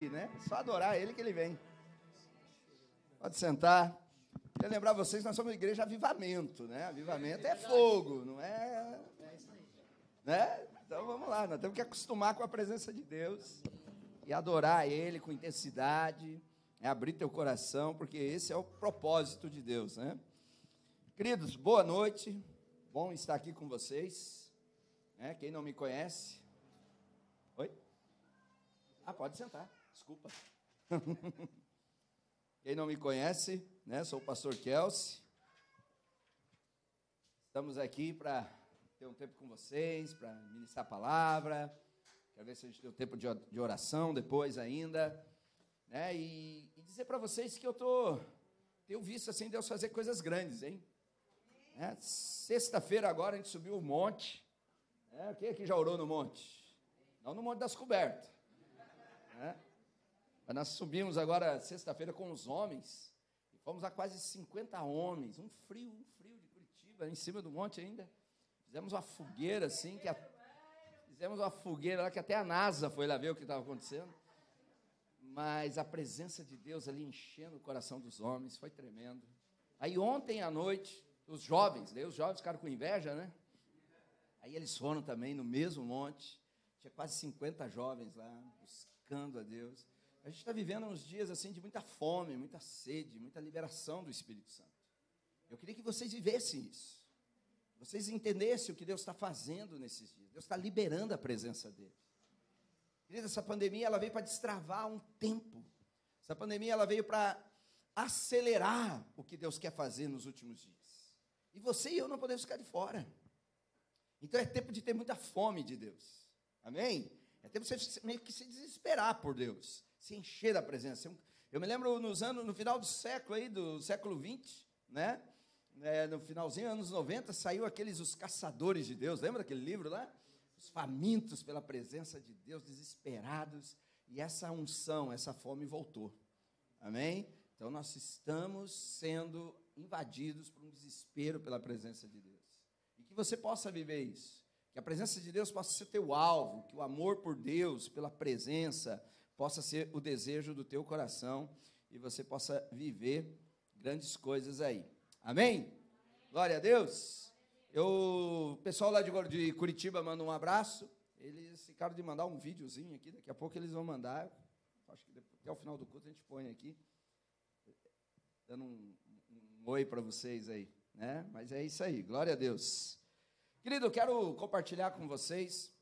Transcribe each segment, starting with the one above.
né? Só adorar ele que ele vem. Pode sentar. Quero lembrar vocês que nós somos uma igreja Avivamento, né? Avivamento é fogo, não é? Né? Então vamos lá, nós temos que acostumar com a presença de Deus e adorar ele com intensidade, abrir teu coração, porque esse é o propósito de Deus, né? Queridos, boa noite, bom estar aqui com vocês, né? Quem não me conhece, oi? Pode sentar, desculpa. Quem não me conhece, né? Sou o pastor Kelsey. Estamos aqui para ter um tempo com vocês, para ministrar a palavra. Quero ver se a gente tem um tempo de oração depois ainda, né? E dizer para vocês que tenho visto assim Deus fazer coisas grandes, hein? Sexta-feira agora a gente subiu o monte. Quem aqui já orou no monte? Não no Monte das Cobertas. Mas nós subimos agora sexta-feira com os homens. E fomos a quase 50 homens. Um frio de Curitiba, em cima do monte ainda. Fizemos uma fogueira assim, fizemos uma fogueira lá que até a NASA foi lá ver o que estava acontecendo. Mas a presença de Deus ali enchendo o coração dos homens, foi tremendo. Aí ontem à noite, os jovens ficaram com inveja, né? Aí eles foram também no mesmo monte. Tinha quase 50 jovens lá, buscando a Deus. A gente está vivendo uns dias assim de muita fome, muita sede, muita liberação do Espírito Santo. Eu queria que vocês vivessem isso. Vocês entendessem o que Deus está fazendo nesses dias. Deus está liberando a presença dele. Querida, essa pandemia ela veio para destravar um tempo. Essa pandemia ela veio para acelerar o que Deus quer fazer nos últimos dias. E você e eu não podemos ficar de fora. Então é tempo de ter muita fome de Deus. Amém? É tempo de você meio que se desesperar por Deus, se encher da presença. Eu me lembro no final do século aí, do século 20, né? No finalzinho, anos 90, saiu os caçadores de Deus. Lembra daquele livro lá? Os famintos pela presença de Deus, desesperados. E essa unção, essa fome voltou. Amém? Então nós estamos sendo invadidos por um desespero pela presença de Deus. E que você possa viver isso. Que a presença de Deus possa ser teu alvo, que o amor por Deus, pela presença, possa ser o desejo do teu coração e você possa viver grandes coisas aí. Amém? Glória a Deus. O pessoal lá de Curitiba manda um abraço. Eles ficaram de mandar um videozinho aqui, daqui a pouco eles vão mandar. Acho que até o final do culto a gente põe aqui, dando um oi para vocês aí, né? Mas é isso aí, glória a Deus. Querido, eu quero compartilhar com vocês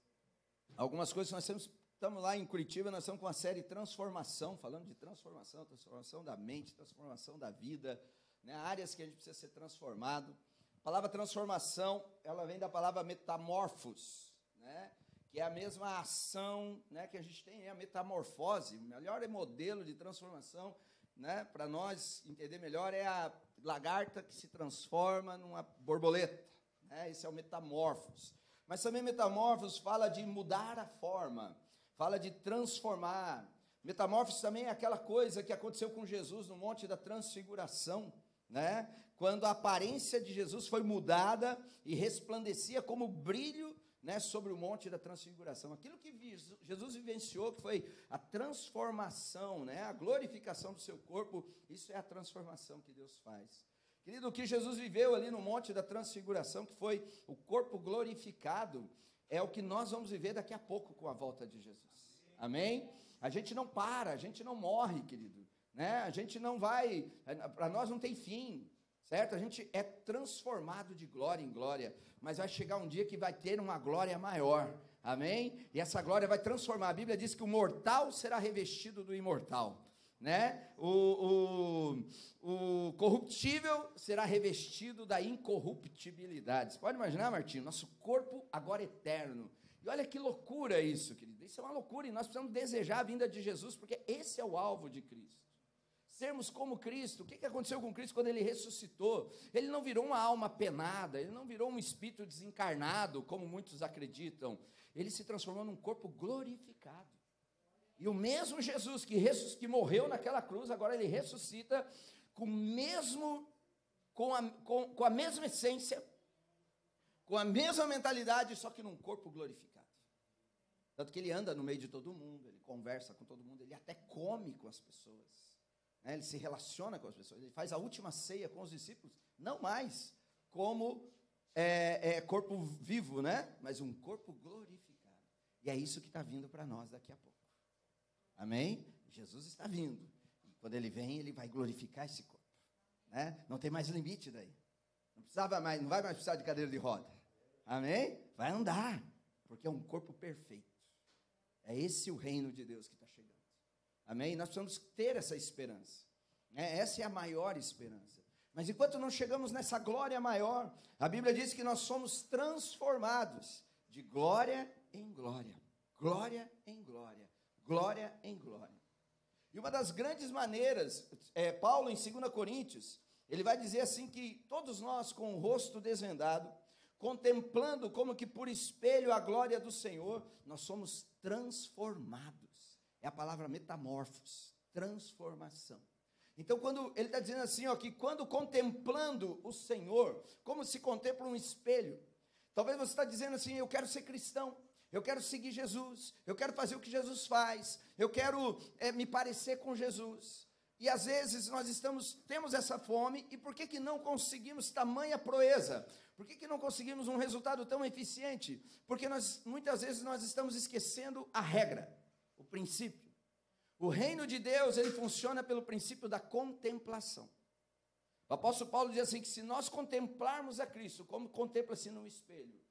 algumas coisas que nós estamos lá em Curitiba, nós estamos com uma série Transformação, falando de transformação da mente, transformação da vida, né, áreas que a gente precisa ser transformado. A palavra transformação, ela vem da palavra metamorfos, né, que é a mesma ação, né, que a gente tem, a metamorfose. O melhor modelo de transformação, né, para nós entender melhor, é a lagarta que se transforma numa borboleta. Esse é o metamorfos. Mas também metamorfos fala de mudar a forma, fala de transformar. Metamorfos também é aquela coisa que aconteceu com Jesus no Monte da Transfiguração, né? Quando a aparência de Jesus foi mudada e resplandecia como brilho, né, sobre o Monte da Transfiguração. Aquilo que Jesus vivenciou, que foi a transformação, né, a glorificação do seu corpo, isso é a transformação que Deus faz. Querido, o que Jesus viveu ali no Monte da Transfiguração, que foi o corpo glorificado, é o que nós vamos viver daqui a pouco com a volta de Jesus. Amém? A gente não para, a gente não morre, querido, né? A gente não vai, para nós não tem fim, certo? A gente é transformado de glória em glória, mas vai chegar um dia que vai ter uma glória maior. Amém? E essa glória vai transformar. A Bíblia diz que o mortal será revestido do imortal. Né? O corruptível será revestido da incorruptibilidade. Você pode imaginar, Martinho? Nosso corpo agora é eterno. E olha que loucura isso, querido. Isso é uma loucura e nós precisamos desejar a vinda de Jesus, porque esse é o alvo de Cristo. Sermos como Cristo. O que aconteceu com Cristo quando Ele ressuscitou? Ele não virou uma alma penada, Ele não virou um espírito desencarnado, como muitos acreditam. Ele se transformou num corpo glorificado. E o mesmo Jesus que morreu naquela cruz, agora ele ressuscita com a mesma essência, com a mesma mentalidade, só que num corpo glorificado. Tanto que ele anda no meio de todo mundo, ele conversa com todo mundo, ele até come com as pessoas, né? Ele se relaciona com as pessoas, ele faz a última ceia com os discípulos, não mais como corpo vivo, né? Mas um corpo glorificado. E é isso que está vindo para nós daqui a pouco. Amém? Jesus está vindo. E quando ele vem, ele vai glorificar esse corpo, né? Não tem mais limite daí. Não vai mais precisar de cadeira de roda. Amém? Vai andar, porque é um corpo perfeito. É esse o reino de Deus que está chegando. Amém? Nós precisamos ter essa esperança, né? Essa é a maior esperança. Mas enquanto não chegamos nessa glória maior, a Bíblia diz que nós somos transformados de glória em glória, glória em glória, glória em glória. E uma das grandes maneiras, Paulo em 2 Coríntios, ele vai dizer assim que todos nós com o rosto desvendado, contemplando como que por espelho a glória do Senhor, nós somos transformados. É a palavra metamorfos, transformação. Então, quando ele está dizendo assim, ó, que quando contemplando o Senhor, como se contempla um espelho, talvez você está dizendo assim, eu quero ser cristão, eu quero seguir Jesus, eu quero fazer o que Jesus faz, eu quero me parecer com Jesus. E às vezes nós temos essa fome, e por que não conseguimos tamanha proeza? Por que não conseguimos um resultado tão eficiente? Porque muitas vezes nós estamos esquecendo a regra, o princípio. O reino de Deus, ele funciona pelo princípio da contemplação. O apóstolo Paulo diz assim, que se nós contemplarmos a Cristo, como contempla-se no espelho,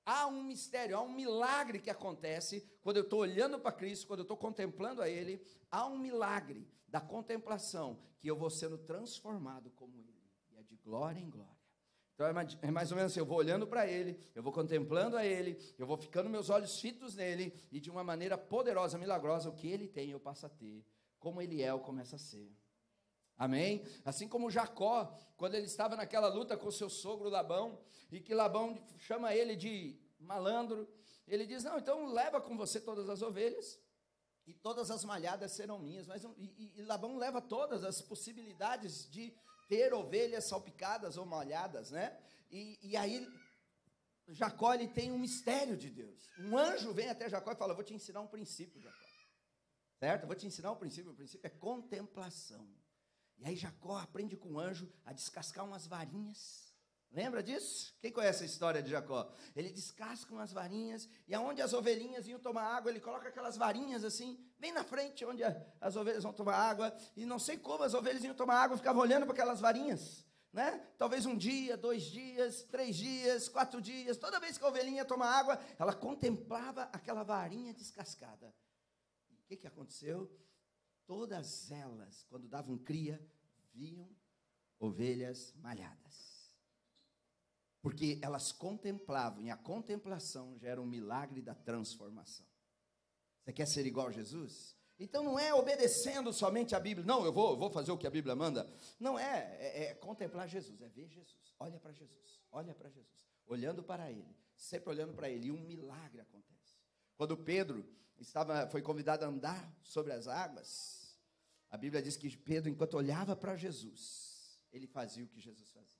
há um mistério, há um milagre que acontece, quando eu estou olhando para Cristo, quando eu estou contemplando a Ele, há um milagre da contemplação, que eu vou sendo transformado como Ele, e é de glória em glória. Então é mais ou menos assim, eu vou olhando para Ele, eu vou contemplando a Ele, eu vou ficando meus olhos fitos nele, e de uma maneira poderosa, milagrosa, o que Ele tem eu passo a ter, como Ele é eu começo a ser. Amém? Assim como Jacó, quando ele estava naquela luta com o seu sogro Labão, e que Labão chama ele de malandro, ele diz, não, então leva com você todas as ovelhas, e todas as malhadas serão minhas, e Labão leva todas as possibilidades de ter ovelhas salpicadas ou malhadas, né? E aí, Jacó, ele tem um mistério de Deus. Um anjo vem até Jacó e fala, vou te ensinar um princípio, Jacó. Certo? Eu vou te ensinar um princípio. O princípio é contemplação. E aí Jacó aprende com o anjo a descascar umas varinhas. Lembra disso? Quem conhece a história de Jacó? Ele descasca umas varinhas, e aonde as ovelhinhas iam tomar água, ele coloca aquelas varinhas assim, bem na frente, onde as ovelhas vão tomar água, e não sei como as ovelhas iam tomar água, ficavam olhando para aquelas varinhas, né? Talvez 1 dia, 2 dias, 3 dias, 4 dias, toda vez que a ovelhinha ia tomar água, ela contemplava aquela varinha descascada. E o que aconteceu? Todas elas, quando davam cria, viam ovelhas malhadas. Porque elas contemplavam, e a contemplação gera um milagre da transformação. Você quer ser igual a Jesus? Então não é obedecendo somente a Bíblia, não, eu vou fazer o que a Bíblia manda. Não é contemplar Jesus, é ver Jesus. Olha para Jesus, olha para Jesus, olhando para Ele, sempre olhando para Ele, e um milagre acontece. Quando Pedro foi convidado a andar sobre as águas, a Bíblia diz que Pedro, enquanto olhava para Jesus, ele fazia o que Jesus fazia.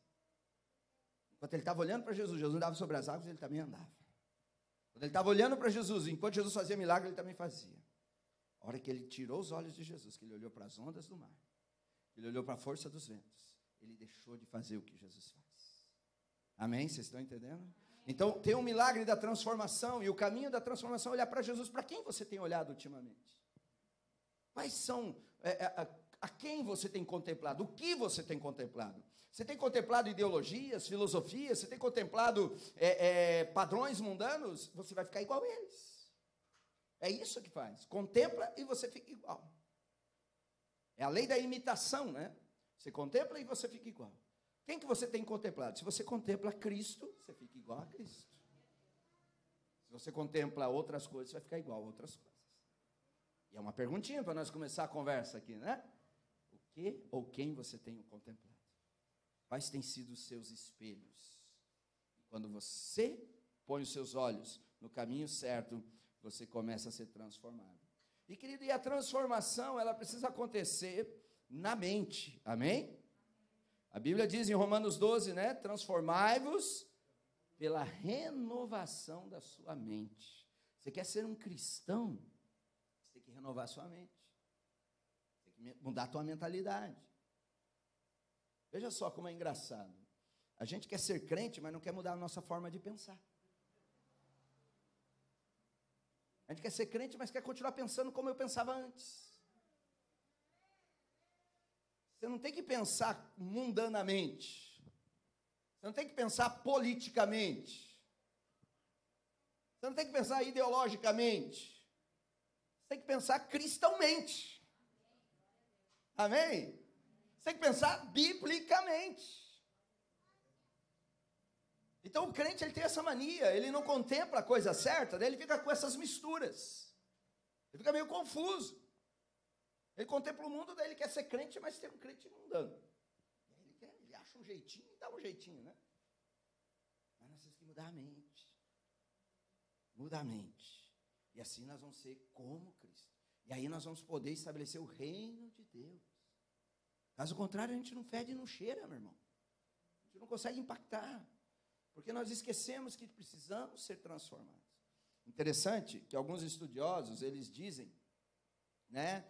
Enquanto ele estava olhando para Jesus, Jesus andava sobre as águas, ele também andava. Quando ele estava olhando para Jesus, enquanto Jesus fazia milagre, ele também fazia. A hora que ele tirou os olhos de Jesus, que ele olhou para as ondas do mar, ele olhou para a força dos ventos, ele deixou de fazer o que Jesus faz. Amém? Vocês estão entendendo? Então, tem um milagre da transformação, e o caminho da transformação é olhar para Jesus. Para quem você tem olhado ultimamente? Quais são, a quem você tem contemplado? O que você tem contemplado? Você tem contemplado ideologias, filosofias? Você tem contemplado padrões mundanos? Você vai ficar igual a eles. É isso que faz. Contempla e você fica igual. É a lei da imitação, né? Você contempla e você fica igual. Quem que você tem contemplado? Se você contempla Cristo, você fica igual a Cristo. Se você contempla outras coisas, você vai ficar igual a outras coisas. E é uma perguntinha para nós começar a conversa aqui, né? O que ou quem você tem contemplado? Quais têm sido os seus espelhos? Quando você põe os seus olhos no caminho certo, você começa a ser transformado. E, querido, e a transformação, ela precisa acontecer na mente, amém? A Bíblia diz em Romanos 12, né? Transformai-vos pela renovação da sua mente. Você quer ser um cristão, você tem que renovar a sua mente. Tem que mudar a tua mentalidade. Veja só como é engraçado. A gente quer ser crente, mas não quer mudar a nossa forma de pensar. A gente quer ser crente, mas quer continuar pensando como eu pensava antes. Você não tem que pensar mundanamente. Você não tem que pensar politicamente. Você não tem que pensar ideologicamente. Você tem que pensar cristãomente. Amém? Você tem que pensar biblicamente. Então o crente ele tem essa mania, ele não contempla a coisa certa, daí ele fica com essas misturas. Ele fica meio confuso. Ele contempla o mundo, daí ele quer ser crente, mas tem um crente mundano. Ele acha um jeitinho e dá um jeitinho, né? Mas nós temos que mudar a mente. Muda a mente. E assim nós vamos ser como Cristo. E aí nós vamos poder estabelecer o reino de Deus. Caso contrário, a gente não fede e não cheira, meu irmão. A gente não consegue impactar. Porque nós esquecemos que precisamos ser transformados. Interessante que alguns estudiosos, eles dizem, né?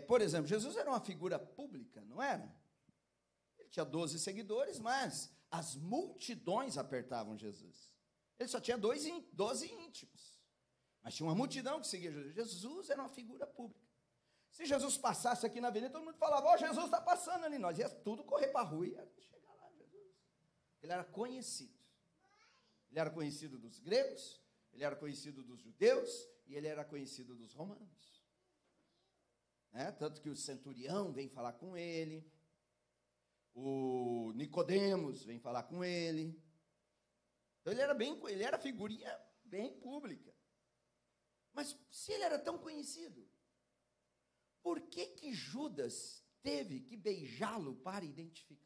Por exemplo, Jesus era uma figura pública, não era? Ele tinha 12 seguidores, mas as multidões apertavam Jesus. Ele só tinha 12 íntimos. Mas tinha uma multidão que seguia Jesus. Jesus era uma figura pública. Se Jesus passasse aqui na avenida, todo mundo falava, ó, Jesus está passando ali. Nós ia tudo correr para a rua e ia chegar lá, Jesus. Ele era conhecido. Ele era conhecido dos gregos, ele era conhecido dos judeus e ele era conhecido dos romanos. Tanto que o centurião vem falar com ele, o Nicodemos vem falar com ele. Então ele era figurinha bem pública. Mas se ele era tão conhecido, por que Judas teve que beijá-lo para identificar?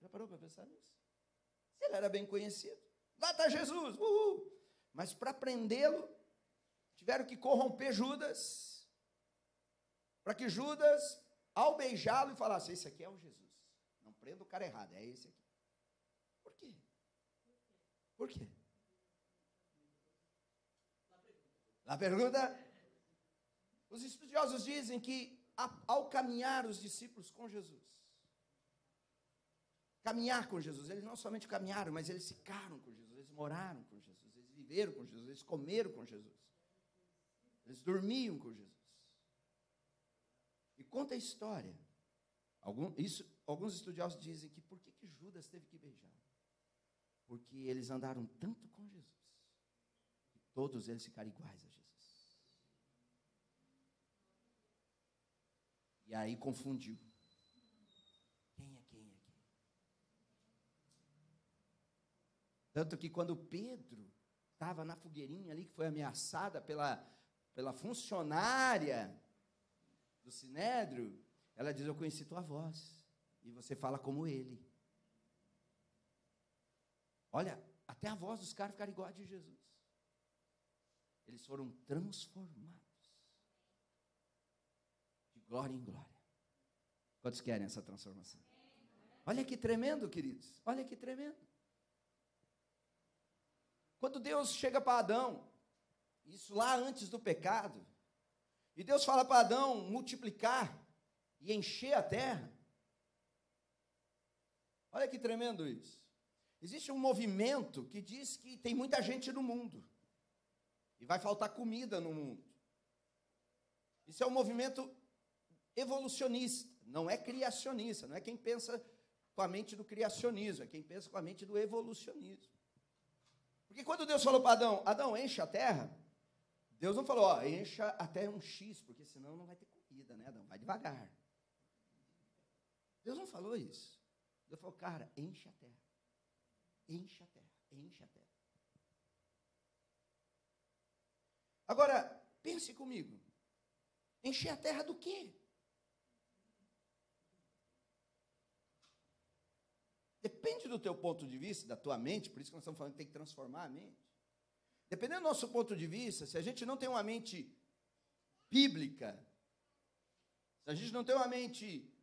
Já parou para pensar nisso? Se ele era bem conhecido, lá está Jesus, uhul. Mas para prendê-lo, tiveram que corromper Judas, para que Judas, ao beijá-lo, falasse, esse aqui é o Jesus. Não prenda o cara errado, é esse aqui. Por quê? Por quê? A pergunta, os estudiosos dizem que ao caminhar os discípulos com Jesus, caminhar com Jesus, eles não somente caminharam, mas eles ficaram com Jesus, eles moraram com Jesus, eles viveram com Jesus, eles comeram com Jesus, eles dormiam com Jesus. E conta a história. Alguns estudiosos dizem que por que Judas teve que beijar? Porque eles andaram tanto com Jesus, que todos eles ficaram iguais a Jesus. E aí confundiu. Quem é quem? Tanto que quando Pedro estava na fogueirinha ali, que foi ameaçada pela funcionária do Sinédrio, ela diz, eu conheci tua voz, e você fala como ele. Olha, até a voz dos caras ficaram igual a de Jesus. Eles foram transformados de glória em glória. Quantos querem essa transformação? Olha que tremendo, queridos. Olha que tremendo. Quando Deus chega para Adão, isso lá antes do pecado, e Deus fala para Adão multiplicar e encher a terra. Olha que tremendo isso. Existe um movimento que diz que tem muita gente no mundo e vai faltar comida no mundo. Isso é um movimento evolucionista, não é criacionista, não é quem pensa com a mente do criacionismo, é quem pensa com a mente do evolucionismo. Porque quando Deus falou para Adão, Adão, enche a terra, Deus não falou, ó, encha até um X, porque senão não vai ter comida, né, Adão? Vai devagar. Deus não falou isso. Deus falou, cara, enche a terra. Enche a terra, enche a terra. Agora, pense comigo. Encher a terra do quê? Depende do teu ponto de vista, da tua mente, por isso que nós estamos falando que tem que transformar a mente. Dependendo do nosso ponto de vista, se a gente não tem uma mente bíblica, se a gente não tem uma mente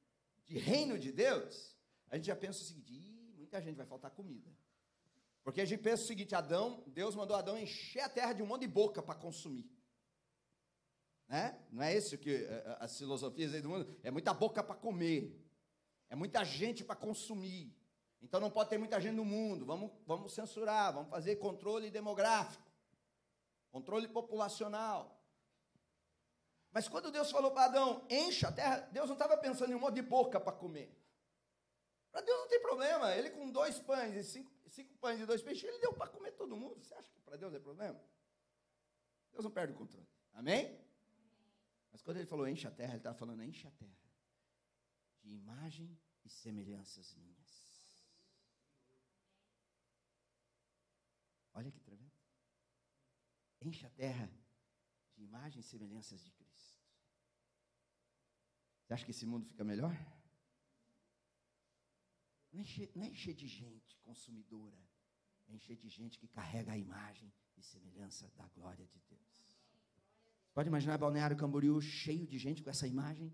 de reino de Deus, a gente já pensa o seguinte, muita gente vai faltar comida. Porque a gente pensa o seguinte, Deus mandou Adão encher a terra de um monte de boca para consumir. Né? Não é isso que as filosofias aí do mundo? É muita boca para comer. É muita gente para consumir. Então não pode ter muita gente no mundo. Vamos censurar, vamos fazer controle demográfico. Controle populacional. Mas quando Deus falou para Adão, encha a terra, Deus não estava pensando em um monte de boca para comer. Para Deus não tem problema. Ele com 2 pães e 5 pães e 2 peixes, ele deu para comer todo mundo. Você acha que para Deus é problema? Deus não perde o controle. Amém? Mas quando ele falou enche a terra, ele estava falando enche a terra de imagem e semelhanças minhas. Olha que tremendo. Enche a terra de imagem e semelhanças de Cristo. Você acha que esse mundo fica melhor? Não é encher de gente consumidora, é encher de gente que carrega a imagem e semelhança da glória de Deus. Pode imaginar Balneário Camboriú cheio de gente com essa imagem?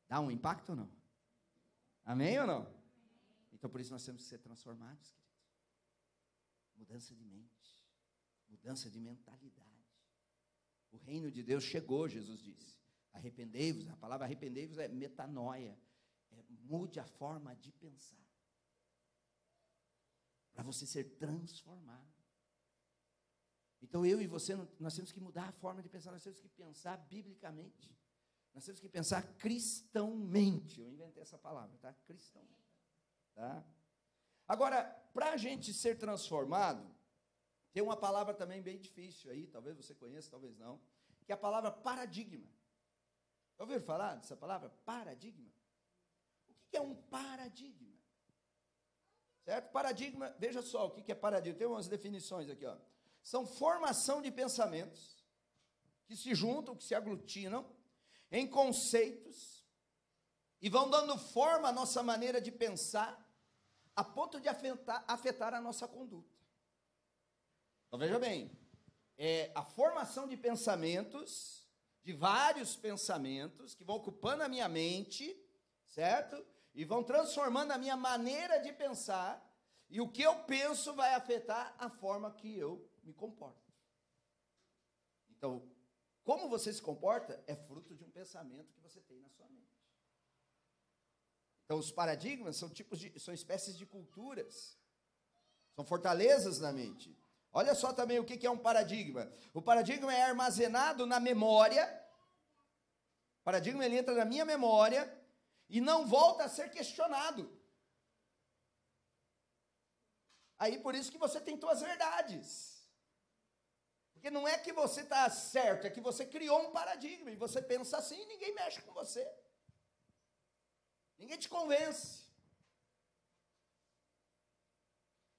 Dá um impacto ou não? Amém ou não? Então por isso nós temos que ser transformados, queridos. Mudança de mente, mudança de mentalidade. O reino de Deus chegou, Jesus disse. Arrependei-vos, a palavra arrependei-vos é metanoia. Mude a forma de pensar. Para você ser transformado. Então eu e você, nós temos que mudar a forma de pensar. Nós temos que pensar biblicamente. Nós temos que pensar cristãomente. Eu inventei essa palavra, tá? Cristãomente. Tá? Agora, para a gente ser transformado, tem uma palavra também bem difícil aí, talvez você conheça, talvez não, que é a palavra paradigma. Já ouviram falar dessa palavra? Paradigma. O que é um paradigma? Certo? Paradigma, veja só o que é paradigma. Tem umas definições aqui, ó. São formação de pensamentos que se juntam, que se aglutinam em conceitos e vão dando forma à nossa maneira de pensar a ponto de afetar a nossa conduta. Então, veja bem, a formação de pensamentos, de vários pensamentos, que vão ocupando a minha mente, certo? E vão transformando a minha maneira de pensar, e o que eu penso vai afetar a forma que eu me comporto. Então, como você se comporta é fruto de um pensamento que você tem na sua mente. Então, os paradigmas são espécies de culturas, são fortalezas na mente. Olha só também o que é um paradigma. O paradigma é armazenado na memória. O paradigma ele entra na minha memória e não volta a ser questionado. Aí por isso que você tem suas verdades. Porque não é que você está certo, é que você criou um paradigma e você pensa assim e ninguém mexe com você. Ninguém te convence.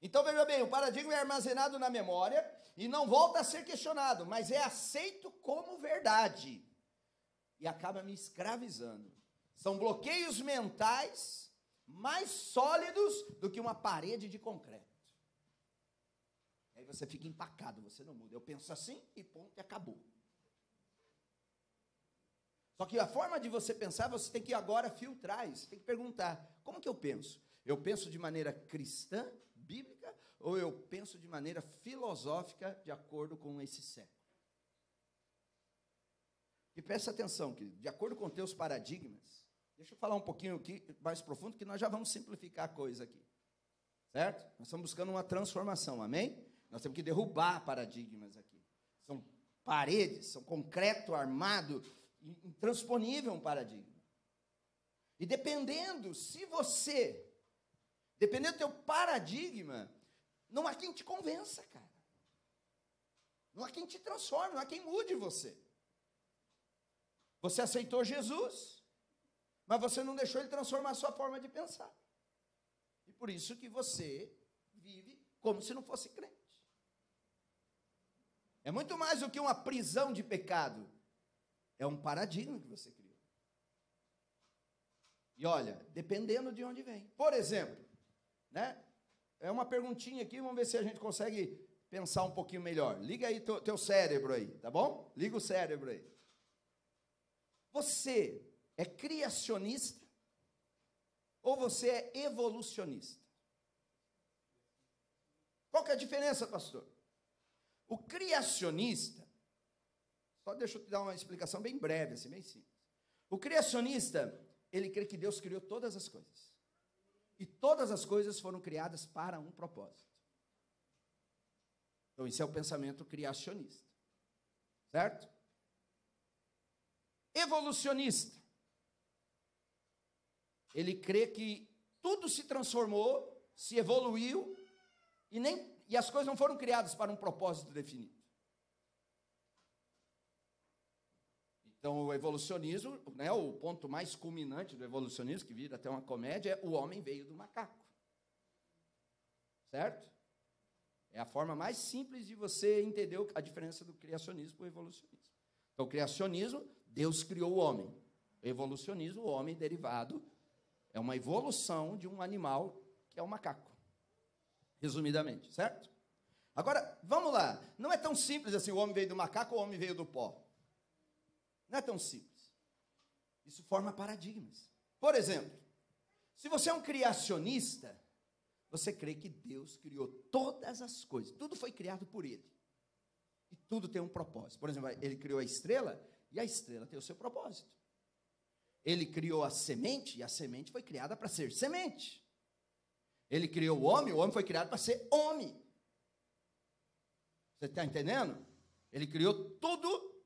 Então, veja bem, o paradigma é armazenado na memória e não volta a ser questionado, mas é aceito como verdade e acaba me escravizando. São bloqueios mentais mais sólidos do que uma parede de concreto. Aí você fica empacado, você não muda. Eu penso assim e ponto, e acabou. Só que a forma de você pensar, você tem que agora filtrar isso. Você tem que perguntar, como que eu penso? Eu penso de maneira cristã, bíblica, ou eu penso de maneira filosófica, de acordo com esse século? E presta atenção, querido, de acordo com teus paradigmas, deixa eu falar um pouquinho aqui mais profundo, que nós já vamos simplificar a coisa aqui. Certo? Nós estamos buscando uma transformação, amém? Nós temos que derrubar paradigmas aqui. São paredes, são concreto armado, intransponível um paradigma. E dependendo do teu paradigma, não há quem te convença, cara. Não há quem te transforme, não há quem mude você. Você aceitou Jesus, mas você não deixou ele transformar a sua forma de pensar. E por isso que você vive como se não fosse crente. É muito mais do que uma prisão de pecado. É um paradigma que você criou. E olha, dependendo de onde vem. Por exemplo, né? É uma perguntinha aqui, vamos ver se a gente consegue pensar um pouquinho melhor. Liga aí teu cérebro aí, tá bom? Liga o cérebro aí. Você é criacionista ou você é evolucionista? Qual que é a diferença, pastor? O criacionista, só deixa eu te dar uma explicação bem breve, assim, bem simples. O criacionista, ele crê que Deus criou todas as coisas. E todas as coisas foram criadas para um propósito. Então, esse é o pensamento criacionista. Certo? Evolucionista. Ele crê que tudo se transformou, se evoluiu, e as coisas não foram criadas para um propósito definido. Então, o evolucionismo, né, o ponto mais culminante do evolucionismo, que vira até uma comédia, é o homem veio do macaco. Certo? É a forma mais simples de você entender a diferença do criacionismo para o evolucionismo. Então, o criacionismo, Deus criou o homem. O evolucionismo, o homem derivado, é uma evolução de um animal que é o macaco. Resumidamente, certo? Agora, vamos lá. Não é tão simples assim, o homem veio do macaco ou o homem veio do pó. Não é tão simples. Isso forma paradigmas. Por exemplo, se você é um criacionista, você crê que Deus criou todas as coisas. Tudo foi criado por Ele. E tudo tem um propósito. Por exemplo, Ele criou a estrela, e a estrela tem o seu propósito. Ele criou a semente, e a semente foi criada para ser semente. Ele criou o homem foi criado para ser homem. Você está entendendo? Ele criou tudo,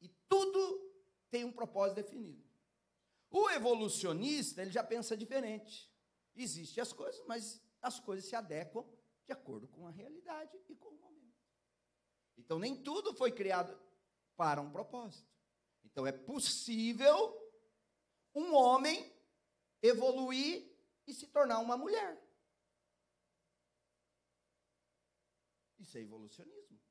e tudo tem um propósito definido. O evolucionista, ele já pensa diferente. Existem as coisas, mas as coisas se adequam de acordo com a realidade e com o momento. Então, nem tudo foi criado para um propósito. Então, é possível um homem evoluir e se tornar uma mulher. Isso é evolucionismo.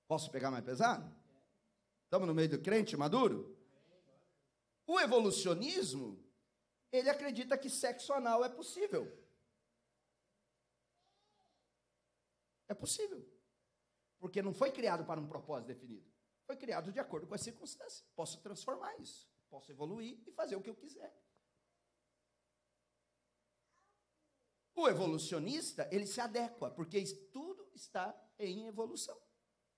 Posso pegar mais pesado? Estamos no meio do crente maduro? O evolucionismo, ele acredita que sexo anal é possível. É possível. Porque não foi criado para um propósito definido. Foi criado de acordo com as circunstâncias. Posso transformar isso. Posso evoluir e fazer o que eu quiser. O evolucionista, ele se adequa, porque tudo está em evolução.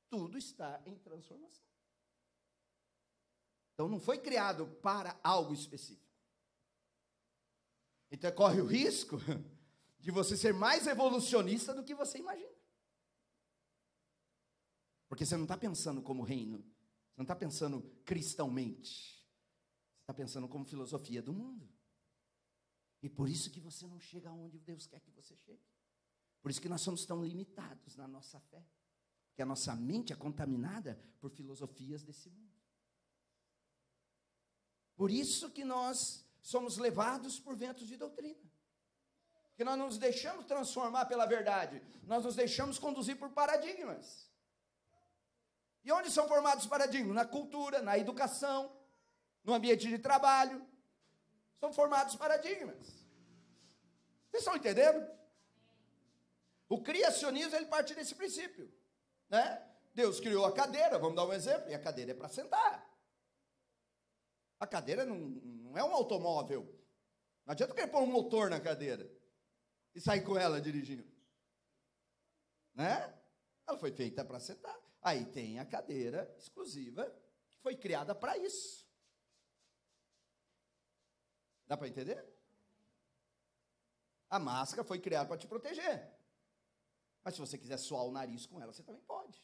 Tudo está em transformação. Então, não foi criado para algo específico. Então, corre o risco de você ser mais evolucionista do que você imagina. Porque você não está pensando como reino. Você não está pensando cristãomente. Você está pensando como filosofia do mundo. E por isso que você não chega aonde Deus quer que você chegue. Por isso que nós somos tão limitados na nossa fé. Porque a nossa mente é contaminada por filosofias desse mundo. Por isso que nós somos levados por ventos de doutrina. Porque nós não nos deixamos transformar pela verdade. Nós nos deixamos conduzir por paradigmas. E onde são formados os paradigmas? Na cultura, na educação, no ambiente de trabalho. São formados paradigmas. Vocês estão entendendo? O criacionismo, ele parte desse princípio. Né? Deus criou a cadeira, vamos dar um exemplo, e a cadeira é para sentar. A cadeira não é um automóvel. Não adianta eu querer pôr um motor na cadeira e sair com ela dirigindo. Né? Ela foi feita para sentar. Aí tem a cadeira exclusiva, que foi criada para isso. Dá para entender? A máscara foi criada para te proteger. Mas se você quiser suar o nariz com ela, você também pode.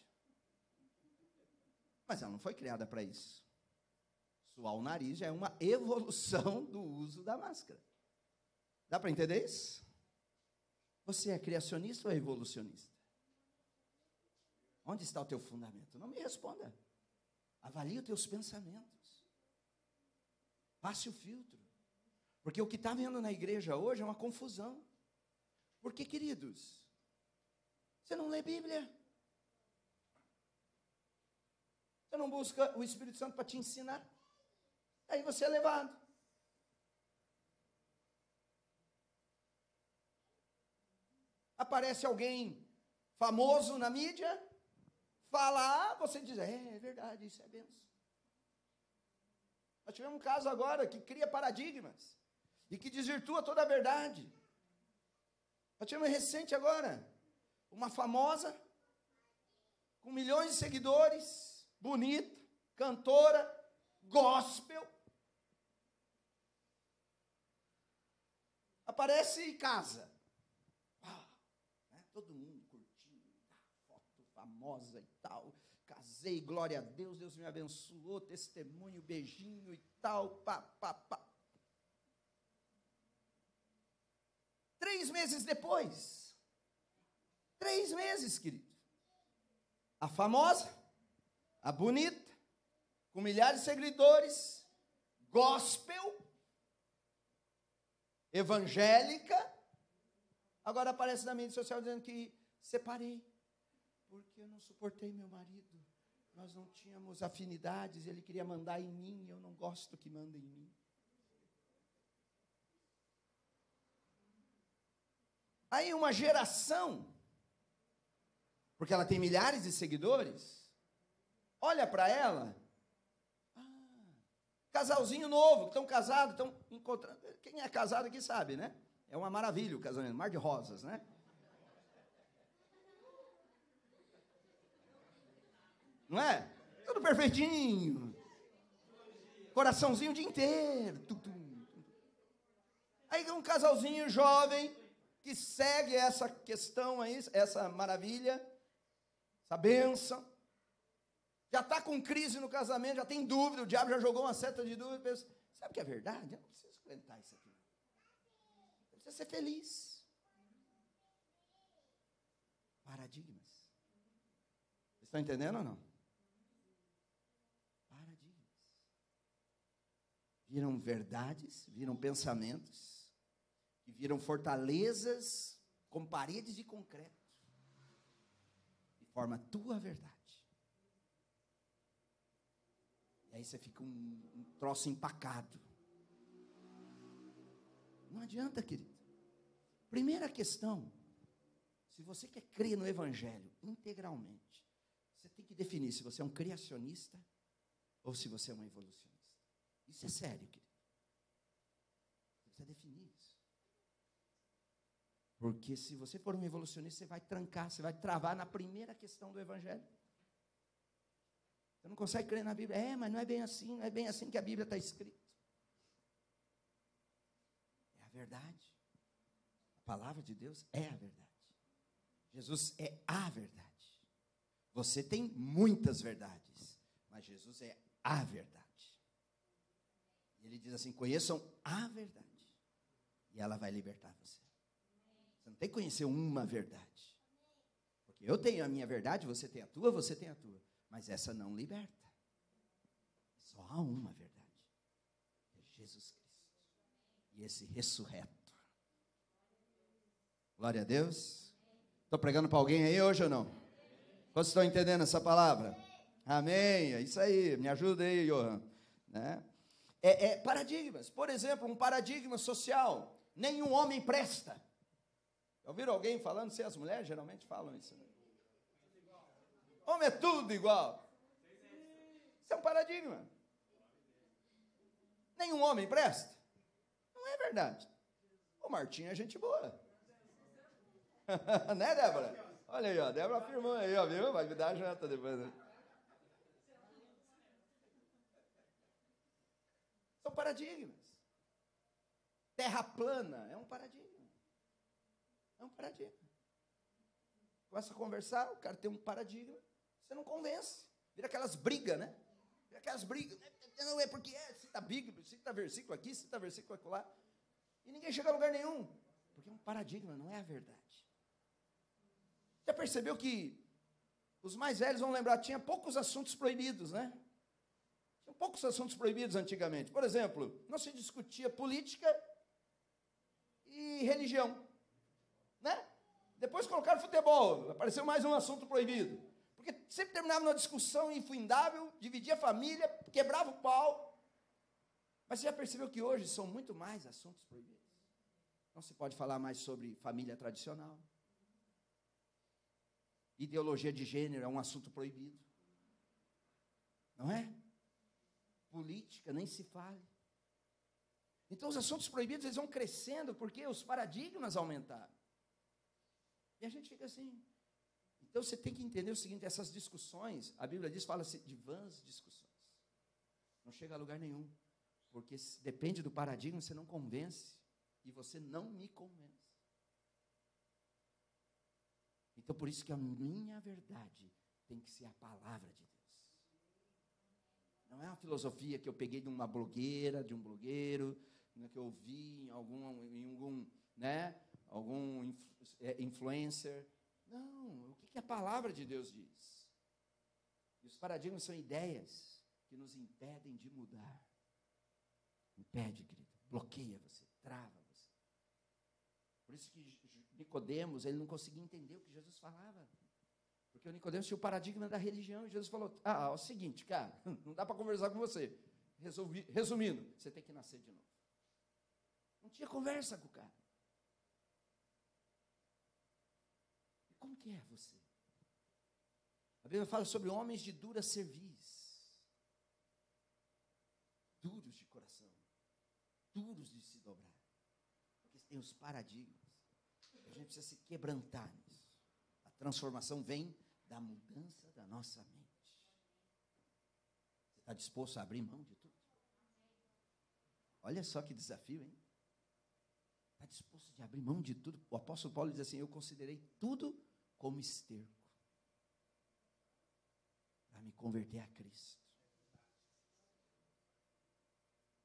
Mas ela não foi criada para isso. Suar o nariz já é uma evolução do uso da máscara. Dá para entender isso? Você é criacionista ou é evolucionista? Onde está o teu fundamento? Não me responda. Avalie os teus pensamentos. Passe o filtro. Porque o que está vendo na igreja hoje é uma confusão. Porque, queridos, você não lê Bíblia. Você não busca o Espírito Santo para te ensinar. Aí você é levado. Aparece alguém famoso na mídia, fala, você diz, é verdade, isso é benção. Nós tivemos um caso agora que cria paradigmas. e que desvirtua toda a verdade. Eu tinha uma recente agora, uma famosa, com milhões de seguidores, bonita, cantora, gospel, aparece e casa. Todo mundo curtindo, foto famosa e tal. Casei, glória a Deus, Deus me abençoou, testemunho, beijinho e tal, pá. 3 meses depois, 3 meses, querido, a famosa, a bonita, com milhares de seguidores, gospel, evangélica, agora aparece na mídia social dizendo que separei, porque eu não suportei meu marido, nós não tínhamos afinidades, ele queria mandar em mim, eu não gosto que mandem em mim. Aí uma geração, porque ela tem milhares de seguidores, olha para ela, casalzinho novo, estão casados, estão encontrando, quem é casado aqui sabe, né? É uma maravilha o casamento, mar de rosas, né? Não é? Tudo perfeitinho. Coraçãozinho o dia inteiro. Aí um casalzinho jovem que segue essa questão aí, essa maravilha, essa bênção. Já está com crise no casamento, já tem dúvida, o diabo já jogou uma seta de dúvida. Pensa, sabe o que é verdade? Eu não preciso aguentar isso aqui. Eu preciso ser feliz. Paradigmas. Vocês estão entendendo ou não? Paradigmas. Viram verdades, viram pensamentos, e viram fortalezas com paredes de concreto. E forma a tua verdade. E aí você fica um troço empacado. Não adianta, querido. Primeira questão, se você quer crer no Evangelho integralmente, você tem que definir se você é um criacionista ou se você é um evolucionista. Isso é sério, querido. Você precisa definir isso. Porque se você for um evolucionista, você vai trancar, você vai travar na primeira questão do Evangelho. Você não consegue crer na Bíblia. Mas não é bem assim, não é bem assim que a Bíblia está escrita. É a verdade. A palavra de Deus é a verdade. Jesus é a verdade. Você tem muitas verdades, mas Jesus é a verdade. Ele diz assim, conheçam a verdade, e ela vai libertar você. Você não tem que conhecer uma verdade. Porque eu tenho a minha verdade, você tem a tua, você tem a tua. Mas essa não liberta. Só há uma verdade. É Jesus Cristo. E esse ressurreto. Glória a Deus. Estou pregando para alguém aí hoje ou não? Vocês estão entendendo essa palavra? Amém. É isso aí. Me ajuda aí, Johan. Né? Paradigmas. Por exemplo, um paradigma social. Nenhum homem presta. Ouviram alguém falando? Se as mulheres geralmente falam isso, né? Homem é tudo igual. Isso é um paradigma. Nenhum homem presta. Não é verdade. O Martinho é gente boa. Né, Débora? Olha aí, ó. Débora afirmou aí, ó, viu? Vai me dar a janta depois. Né? São paradigmas. Terra plana é um paradigma. É um paradigma. Começa a conversar, o cara tem um paradigma, você não convence. Vira aquelas brigas, né? Vira aquelas brigas. Não é porque cita Bíblia, cita versículo aqui, cita versículo acolá. E ninguém chega a lugar nenhum. Porque é um paradigma, não é a verdade. Já percebeu que os mais velhos vão lembrar, tinha poucos assuntos proibidos, né? Tinha poucos assuntos proibidos antigamente. Por exemplo, não se discutia política e religião, né? Depois colocaram futebol, apareceu mais um assunto proibido. Porque sempre terminava numa discussão infindável, dividia a família, quebrava o pau. Mas você já percebeu que hoje são muito mais assuntos proibidos? Não se pode falar mais sobre família tradicional. Ideologia de gênero é um assunto proibido. Não é? Política, nem se fale. Então, os assuntos proibidos, eles vão crescendo, porque os paradigmas aumentaram. E a gente fica assim. Então, você tem que entender o seguinte, essas discussões, a Bíblia diz, fala-se de vãs discussões. Não chega a lugar nenhum. Porque depende do paradigma, você não convence, e você não me convence. Então, por isso que a minha verdade tem que ser a palavra de Deus. Não é uma filosofia que eu peguei de uma blogueira, de um blogueiro, que eu vi em algum influencer. Não, o que a palavra de Deus diz? E os paradigmas são ideias que nos impedem de mudar. Impede, querido, bloqueia você, trava você. Por isso que Nicodemos, ele não conseguia entender o que Jesus falava. Porque o Nicodemos tinha o paradigma da religião, e Jesus falou, é o seguinte, cara, não dá para conversar com você. Resumindo, você tem que nascer de novo. Não tinha conversa com o cara. E como que é você? A Bíblia fala sobre homens de dura cerviz. Duros de coração. Duros de se dobrar. Porque tem os paradigmas. A gente precisa se quebrantar nisso. A transformação vem da mudança da nossa mente. Você está disposto a abrir mão de tudo? Olha só que desafio, hein? Está disposto a abrir mão de tudo? O apóstolo Paulo diz assim, eu considerei tudo como esterco para me converter a Cristo.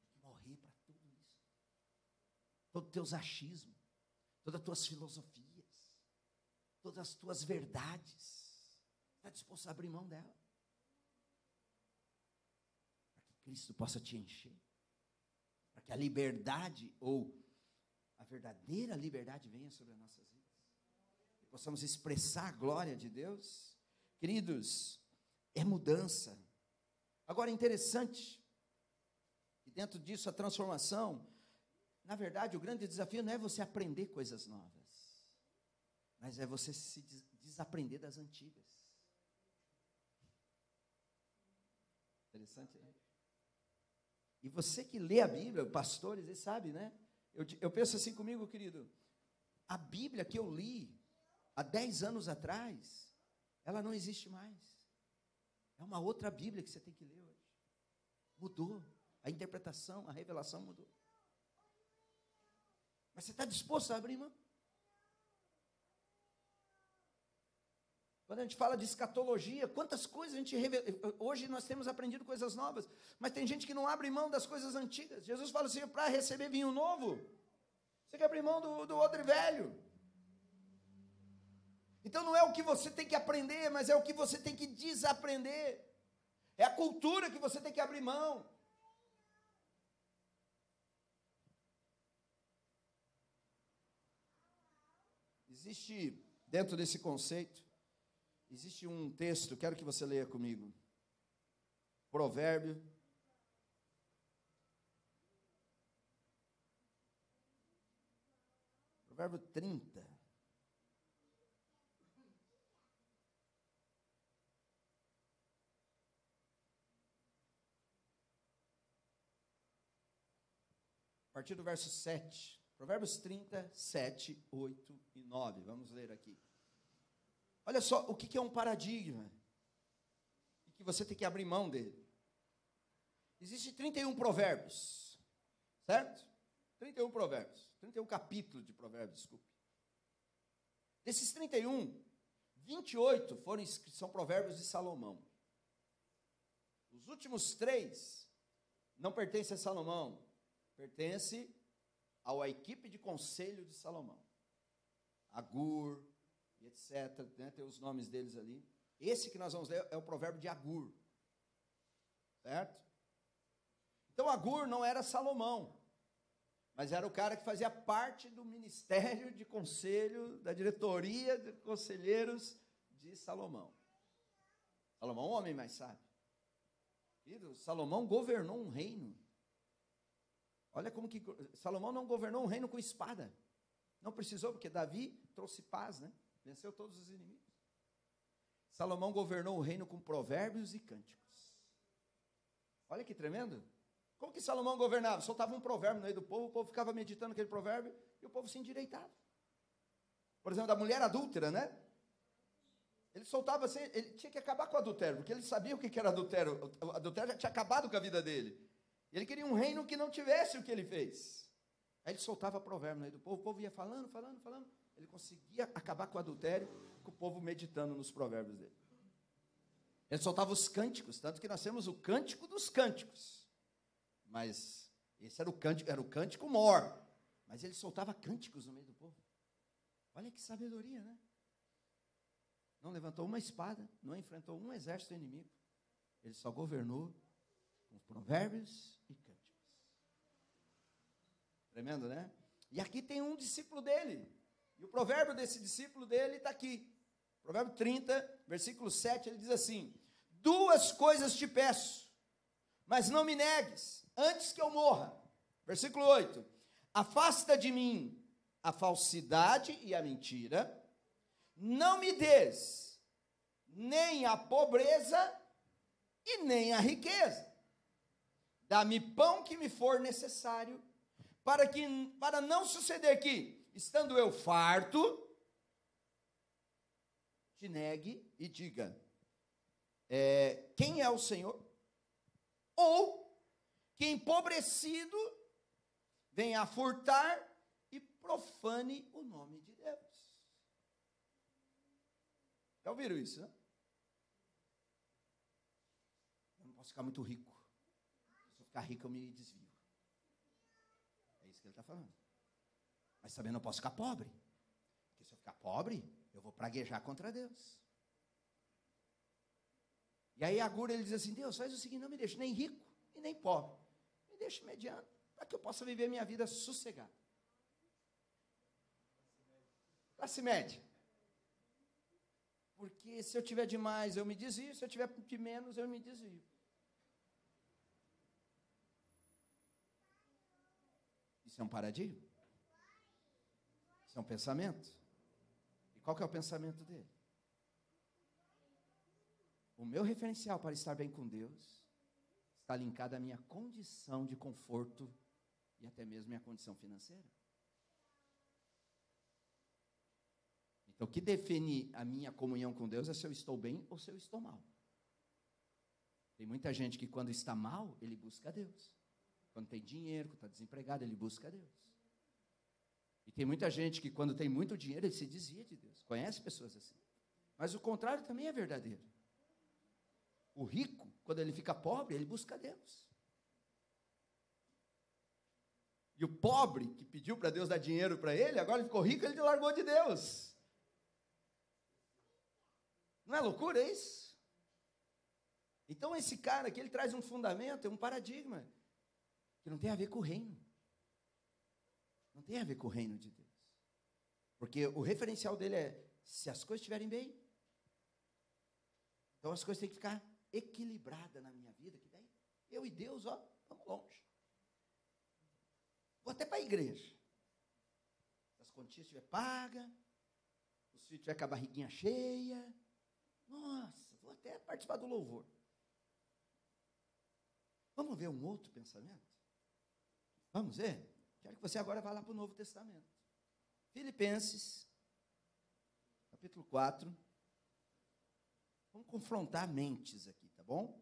Tem que morrer para tudo isso. Todos os teus achismos, todas as tuas filosofias, todas as tuas verdades. Está disposto a abrir mão dela? Para que Cristo possa te encher. Para que a liberdade ou a verdadeira liberdade venha sobre as nossas vidas. E possamos expressar a glória de Deus. Queridos, é mudança. Agora é interessante que dentro disso a transformação, na verdade o grande desafio não é você aprender coisas novas, mas é você se desaprender das antigas. Interessante, né? E você que lê a Bíblia, pastores, eles sabem, né? Eu penso assim comigo, querido, a Bíblia que eu li há 10 anos atrás, ela não existe mais. É uma outra Bíblia que você tem que ler hoje. Mudou. A interpretação, a revelação mudou. Mas você está disposto a abrir mão? Quando a gente fala de escatologia, quantas coisas a gente revela. Hoje nós temos aprendido coisas novas, mas tem gente que não abre mão das coisas antigas. Jesus fala assim, para receber vinho novo, você tem que abrir mão do odre velho. Então não é o que você tem que aprender, mas é o que você tem que desaprender. É a cultura que você tem que abrir mão. Existe, dentro desse conceito, existe um texto, quero que você leia comigo. Provérbio 30. A partir do verso 7. Provérbios 30, 7, 8 e 9. Vamos ler aqui. Olha só, o que é um paradigma? E que você tem que abrir mão dele. Existem 31 provérbios, certo? 31 provérbios, 31 capítulos de provérbios, desculpe. Desses 31, 28 são provérbios de Salomão. Os últimos 3 não pertencem a Salomão, pertencem à equipe de conselho de Salomão. Agur, e etc., né, tem os nomes deles ali. Esse que nós vamos ler é o provérbio de Agur, certo? Então Agur não era Salomão, mas era o cara que fazia parte do ministério de conselho, da diretoria de conselheiros de Salomão. Salomão é um homem mais sábio. Salomão governou um reino. Olha como que Salomão não governou um reino com espada. Não precisou, porque Davi trouxe paz, né? Venceu todos os inimigos. Salomão governou o reino com provérbios e cânticos. Olha que tremendo. Como que Salomão governava? Soltava um provérbio no meio do povo, o povo ficava meditando aquele provérbio e o povo se endireitava. Por exemplo, da mulher adúltera, né? Ele soltava assim, ele tinha que acabar com o adultério, porque ele sabia o que era adultério. O adultério já tinha acabado com a vida dele. E ele queria um reino que não tivesse o que ele fez. Aí ele soltava provérbio no meio do povo, o povo ia falando. Ele conseguia acabar com o adultério, com o povo meditando nos provérbios dele. Ele soltava os cânticos, tanto que nós temos o cântico dos cânticos. Mas esse era o cântico mor. Mas ele soltava cânticos no meio do povo. Olha que sabedoria, né? Não levantou uma espada, não enfrentou um exército inimigo. Ele só governou com provérbios e cânticos. Tremendo, né? E aqui tem um discípulo dele. E o provérbio desse discípulo dele está aqui. Provérbio 30, versículo 7, ele diz assim: 2 coisas te peço, mas não me negues, antes que eu morra. Versículo 8: afasta de mim a falsidade e a mentira, não me des nem a pobreza e nem a riqueza. Dá-me pão que me for necessário, para não suceder que, estando eu farto, te negue e diga, quem é o Senhor? Ou que empobrecido venha a furtar e profane o nome de Deus. Já ouviram isso, né? Eu não posso ficar muito rico. Se eu ficar rico, eu me desvio. É isso que ele está falando. Mas também não posso ficar pobre. Porque se eu ficar pobre, eu vou praguejar contra Deus. E aí Agur, ele diz assim: Deus, faz o seguinte, não me deixe nem rico e nem pobre. Me deixe mediano, para que eu possa viver minha vida sossegada. Classe média. Porque se eu tiver demais, eu me desvio. Se eu tiver de menos, eu me desvio. Isso é um paradigma? Isso é um pensamento? E qual que é o pensamento dele? O meu referencial para estar bem com Deus está linkado à minha condição de conforto e até mesmo minha condição financeira. Então, o que define a minha comunhão com Deus é se eu estou bem ou se eu estou mal. Tem muita gente que quando está mal, ele busca Deus. Quando tem dinheiro, quando está desempregado, ele busca Deus. E tem muita gente que quando tem muito dinheiro, ele se desvia de Deus. Conhece pessoas assim. Mas o contrário também é verdadeiro. O rico, quando ele fica pobre, ele busca Deus. E o pobre, que pediu para Deus dar dinheiro para ele, agora ele ficou rico, ele largou de Deus. Não é loucura isso? Então esse cara aqui, ele traz um fundamento, um paradigma, que não tem a ver com o reino. Não tem a ver com o reino de Deus. Porque o referencial dele é, se as coisas estiverem bem, então as coisas têm que ficar equilibradas na minha vida, que daí eu e Deus, vamos longe. Vou até para a igreja. Se as continhas estiverem pagas, os filhos estiverem com a barriguinha cheia, nossa, vou até participar do louvor. Vamos ver um outro pensamento? Vamos ver? Quero que você agora vá lá para o Novo Testamento. Filipenses, capítulo 4. Vamos confrontar mentes aqui, tá bom?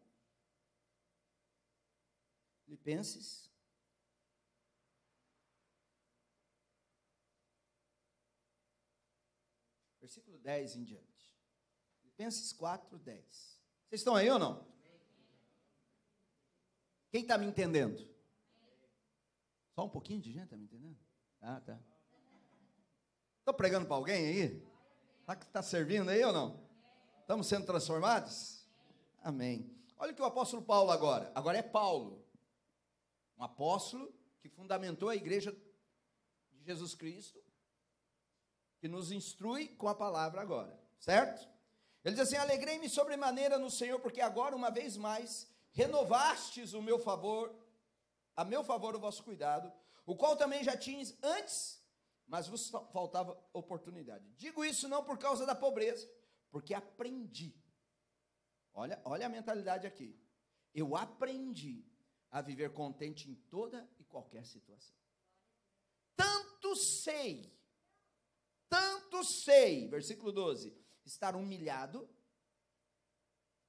Filipenses. Versículo 10 em diante. Filipenses 4, 10. Vocês estão aí ou não? Quem está me entendendo? Só um pouquinho de gente está me entendendo? Ah, tá. Estou pregando para alguém aí? Está servindo aí ou não? Estamos sendo transformados? Amém. Olha o que o apóstolo Paulo agora é Paulo, um apóstolo que fundamentou a igreja de Jesus Cristo, que nos instrui com a palavra agora, certo? Ele diz assim: alegrei-me sobremaneira no Senhor, porque agora, uma vez mais, renovastes a meu favor o vosso cuidado, o qual também já tinhas antes, mas vos faltava oportunidade. Digo isso não por causa da pobreza, porque aprendi. Olha a mentalidade aqui. Eu aprendi a viver contente em toda e qualquer situação. Tanto sei, versículo 12, estar humilhado,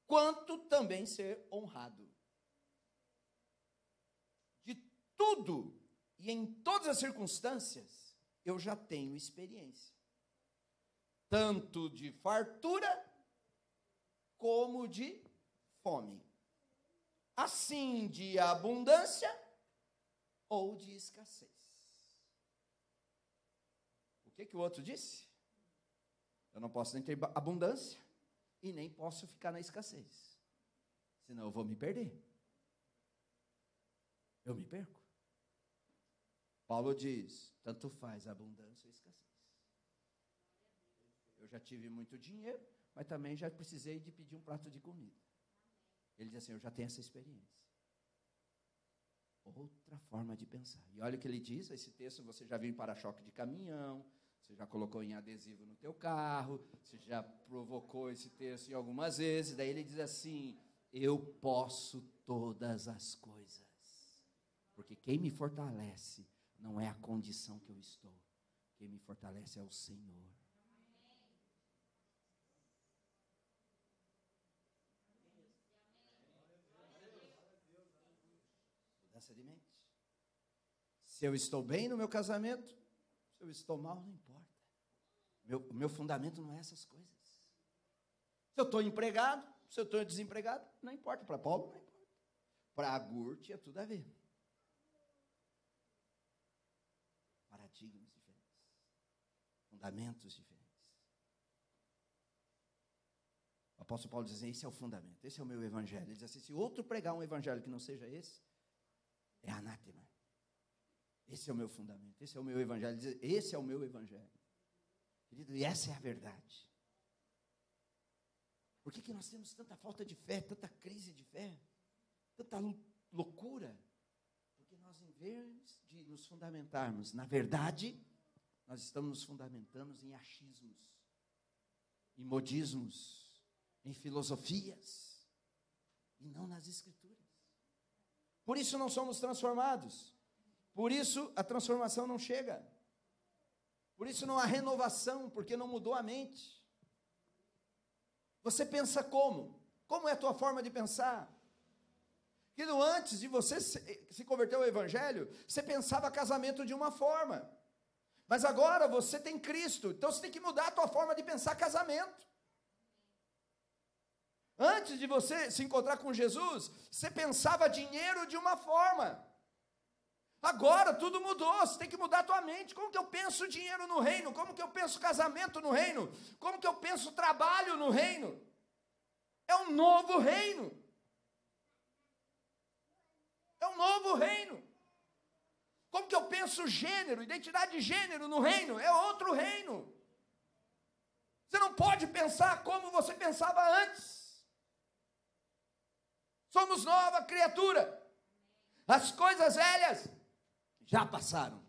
quanto também ser honrado. De tudo e em todas as circunstâncias, eu já tenho experiência. Tanto de fartura, como de fome. Assim de abundância ou de escassez. O que o outro disse? Eu não posso nem ter abundância e nem posso ficar na escassez. Senão eu vou me perder. Eu me perco. Paulo diz, tanto faz abundância ou escassez. Eu já tive muito dinheiro, mas também já precisei de pedir um prato de comida. Ele diz assim, eu já tenho essa experiência. Outra forma de pensar. E olha o que ele diz, esse texto você já viu em para-choque de caminhão, você já colocou em adesivo no teu carro, você já provocou esse texto em algumas vezes, daí ele diz assim, eu posso todas as coisas. Porque quem me fortalece não é a condição que eu estou, quem me fortalece é o Senhor. De mente. Se eu estou bem no meu casamento, se eu estou mal, não importa. Meu fundamento não é essas coisas. Se eu estou empregado, se eu estou desempregado, não importa. Para Paulo, não importa. Para Agur, tinha tudo a ver. Paradigmas diferentes. Fundamentos diferentes. O apóstolo Paulo diz, esse é o fundamento, esse é o meu evangelho. Ele diz assim, se outro pregar um evangelho que não seja esse, é anátema. Esse é o meu fundamento, esse é o meu evangelho. Esse é o meu evangelho. Querido, e essa é a verdade. Por que nós temos tanta falta de fé, tanta crise de fé, tanta loucura? Porque nós, em vez de nos fundamentarmos na verdade, nós estamos nos fundamentando em achismos, em modismos, em filosofias, e não nas Escrituras. Por isso não somos transformados. Por isso a transformação não chega. Por isso não há renovação, porque não mudou a mente. Você pensa como? Como é a tua forma de pensar? Que antes de você se converter ao Evangelho, você pensava casamento de uma forma. Mas agora você tem Cristo, então você tem que mudar a tua forma de pensar casamento. Antes de você se encontrar com Jesus, você pensava dinheiro de uma forma. Agora tudo mudou, você tem que mudar a tua mente. Como que eu penso dinheiro no reino? Como que eu penso casamento no reino? Como que eu penso trabalho no reino? É um novo reino. É um novo reino. Como que eu penso gênero, identidade de gênero no reino? É outro reino. Você não pode pensar como você pensava antes. Somos nova criatura. As coisas velhas já passaram.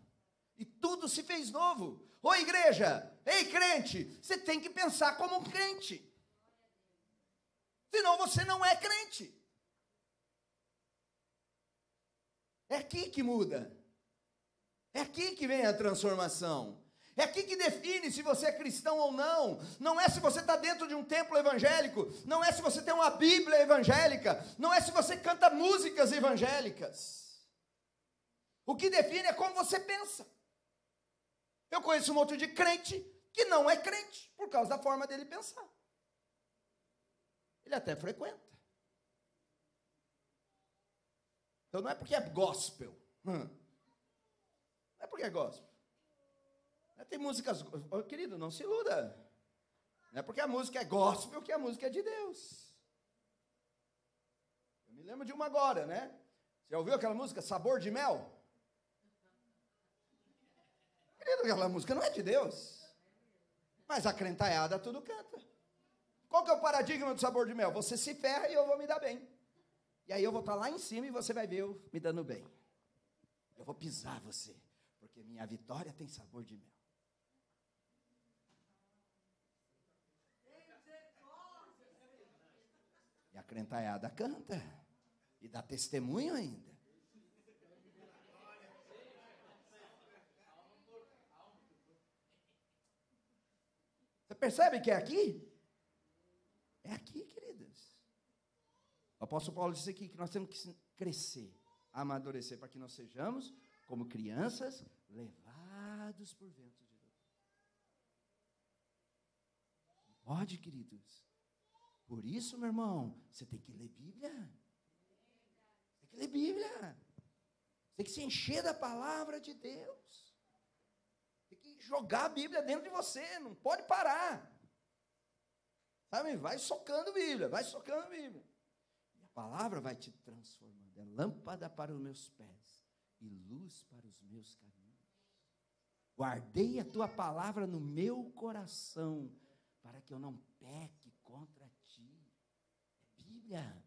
E tudo se fez novo. Ô igreja, ei crente, você tem que pensar como um crente. Senão você não é crente. É aqui que muda. É aqui que vem a transformação. É aqui que define se você é cristão ou não. Não é se você está dentro de um templo evangélico. Não é se você tem uma Bíblia evangélica. Não é se você canta músicas evangélicas. O que define é como você pensa. Eu conheço um outro de crente que não é crente por causa da forma dele pensar. Ele até frequenta. Então não é porque é gospel. Não é porque é gospel. Tem músicas, querido, não se iluda. Não é porque a música é gospel que a música é de Deus. Eu me lembro de uma agora, né? Você já ouviu aquela música, Sabor de Mel? Querido, aquela música não é de Deus. Mas a crentaiada tudo canta. Qual que é o paradigma do Sabor de Mel? Você se ferra e eu vou me dar bem. E aí eu vou estar lá em cima e você vai ver eu me dando bem. Eu vou pisar você, porque minha vitória tem sabor de mel. E a crentaiada canta, e dá testemunho ainda. Percebe que é aqui? É aqui, queridas. O apóstolo Paulo disse aqui que nós temos que crescer, amadurecer, para que nós sejamos como crianças levados por vento de Deus. Pode, queridos. Por isso, meu irmão, você tem que ler Bíblia. Tem que ler Bíblia. Tem que se encher da palavra de Deus. Tem que jogar a Bíblia dentro de você, não pode parar. Sabe, vai socando Bíblia, vai socando Bíblia. E a palavra vai te transformando. É lâmpada para os meus pés e luz para os meus caminhos. Guardei a tua palavra no meu coração, para que eu não peque contra ti. É Bíblia.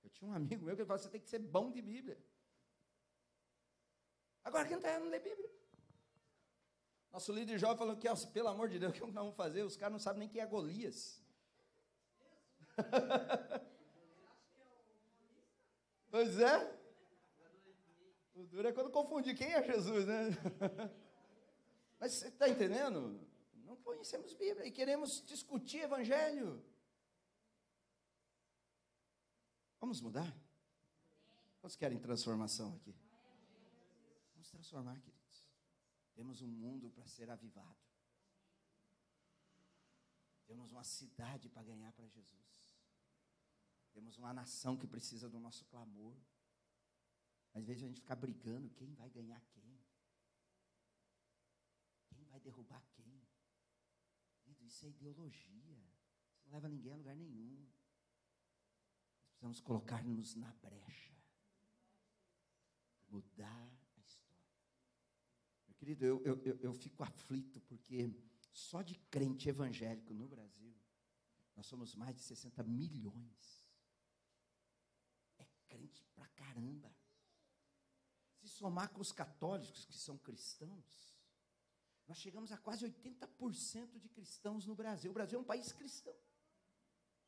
Eu tinha um amigo meu que falava, você tem que ser bom de Bíblia. Agora quem não lê Bíblia? Nosso líder jovem falou que, pelo amor de Deus, o que nós vamos fazer? Os caras não sabem nem quem é Golias. Pois é. O duro é quando confundir quem é Jesus, né? Mas você está entendendo? Não conhecemos Bíblia e queremos discutir Evangelho. Vamos mudar? Quantos querem transformação aqui? Vamos transformar, queridos. Temos um mundo para ser avivado. Temos uma cidade para ganhar para Jesus. Temos uma nação que precisa do nosso clamor. Às vezes a gente fica brigando, quem vai ganhar quem? Quem vai derrubar quem? Isso é ideologia. Isso não leva ninguém a lugar nenhum. Nós precisamos colocar-nos na brecha. Mudar a história. Meu querido, eu fico aflito porque só de crente evangélico no Brasil, nós somos mais de 60 milhões. É crente pra caramba. Se somar com os católicos que são cristãos, nós chegamos a quase 80% de cristãos no Brasil. O Brasil é um país cristão,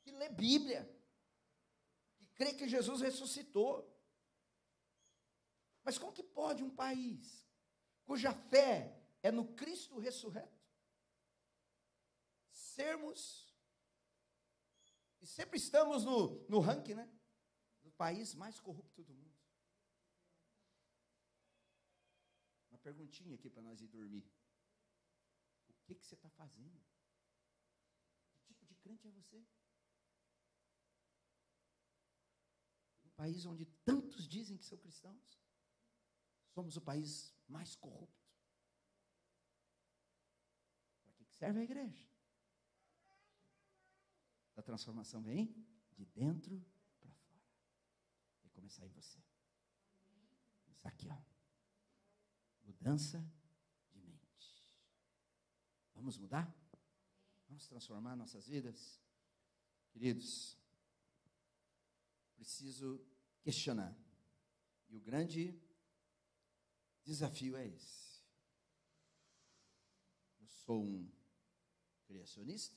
que lê Bíblia, que crê que Jesus ressuscitou. Mas como que pode um país cuja fé é no Cristo ressurreto sermos, e sempre estamos no ranking, né, do país mais corrupto do mundo? Uma perguntinha aqui para nós ir dormir. O que você está fazendo? Que tipo de crente é você? Um país onde tantos dizem que são cristãos, somos o país mais corrupto. Para que serve a igreja? A transformação vem de dentro para fora. Vai começar em você. Isso aqui, ó. Mudança de mente. Vamos mudar? Vamos transformar nossas vidas? Queridos, preciso questionar. E o grande desafio é esse. Eu sou um criacionista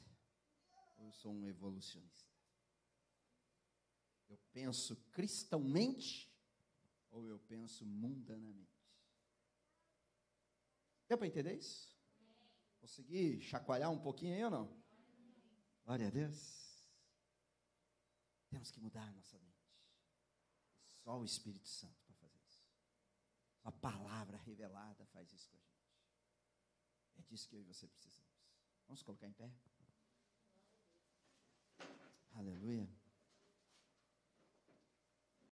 ou eu sou um evolucionista? Eu penso cristãomente ou eu penso mundanamente? Deu para entender isso? Consegui chacoalhar um pouquinho aí ou não? Glória a Deus. Temos que mudar a nossa mente. Só o Espírito Santo para fazer isso. Só a palavra revelada faz isso com a gente. É disso que eu e você precisamos. Vamos colocar em pé?